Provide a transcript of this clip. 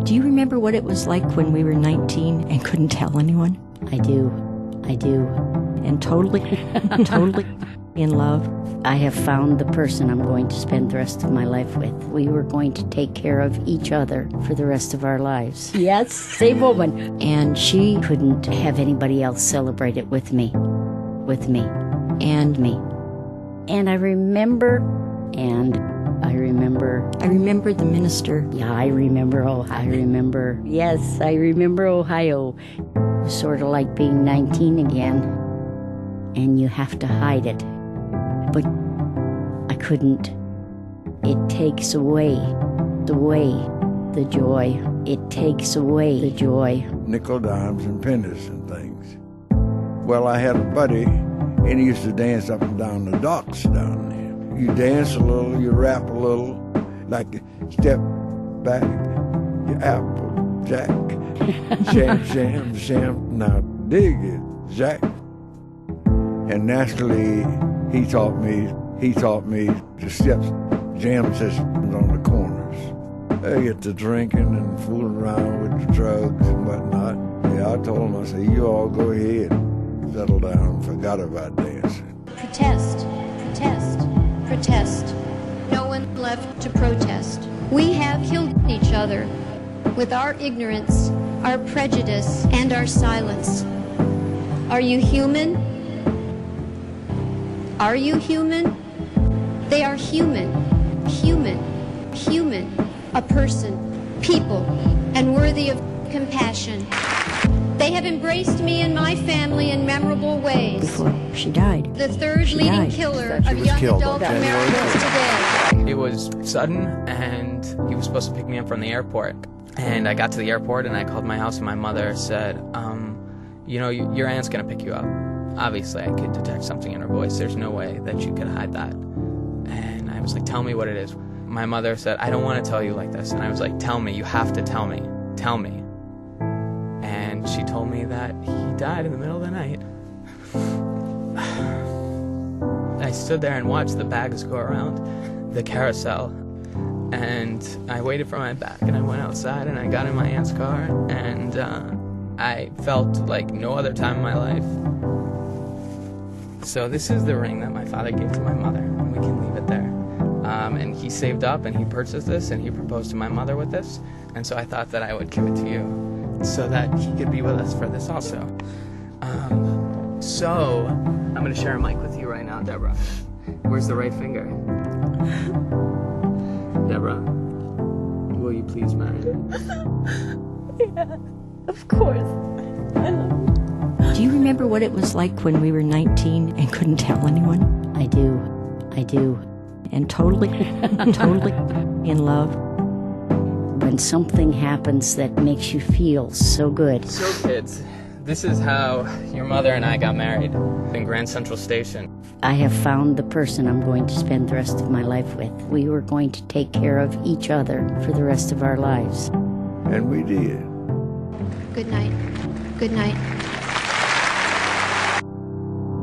Do you remember what it was like when we were 19 and couldn't tell anyone? I do. And totally in love? I have found the person I'm going to spend the rest of my life with. We were going to take care of each other for the rest of our lives. Yes, same woman. And she Couldn't have anybody else celebrate it with me. and me. And I remember I remember the minister. Yeah, I remember Ohio. Yes, I remember Ohio. It was sort of like being 19 again, and you have to hide it. But I couldn't. It takes away the joy. It takes away the joy. Nickel dimes and pennies and things. Well, I had a buddy, and he used to dance up and down the docks down there. You dance a little, you rap a little, like step back, your apple jack, sham, sham, sham. Now dig it, Jack. And naturally, he taught me the steps, jam sessions on the corners. I get to drinking and fooling around with the drugs and whatnot. Yeah, I told him, I said, you all go ahead, settle down, forgot about dancing. Protest, protest, protest. No one left to protest. We have killed each other with our ignorance, our prejudice, and our silence. Are you human? Are you human? They are human, a person, people, and worthy of compassion. They have embraced me and my family in memorable ways. Before she died. The third leading killer of young adult Americans today. It was sudden, and he was supposed to pick me up from the airport. And I got to the airport, and I called my house, and my mother said, you know, your aunt's going to pick you up. Obviously, I could detect something in her voice. There's no way that you could hide that. And I was like, tell me what it is. My mother said, I don't want to tell you like this. And I was like, tell me. You have to tell me. Tell me. And she told me that he died in the middle of the night. I stood there and watched the bags go around the carousel. And I waited for my bag, and I went outside, and I got in my aunt's car, and I felt like no other time in my life. So this is the ring that my father gave to my mother, and we can leave it there. And he saved up, and he purchased this, and he proposed to my mother with this. And so I thought that I would give it to you so that he could be with us for this also. So I'm going to share a mic with you right now, Deborah. Where's the right finger? Deborah, will you please marry me? Yeah, of course. I love you. Do you remember what it was like when we were 19 and couldn't tell anyone? I do. And totally in love. When something happens that makes you feel so good. So kids, this is how your mother and I got married in Grand Central Station. I have found the person I'm going to spend the rest of my life with. We were going to take care of each other for the rest of our lives. And we did. Good night. Good night.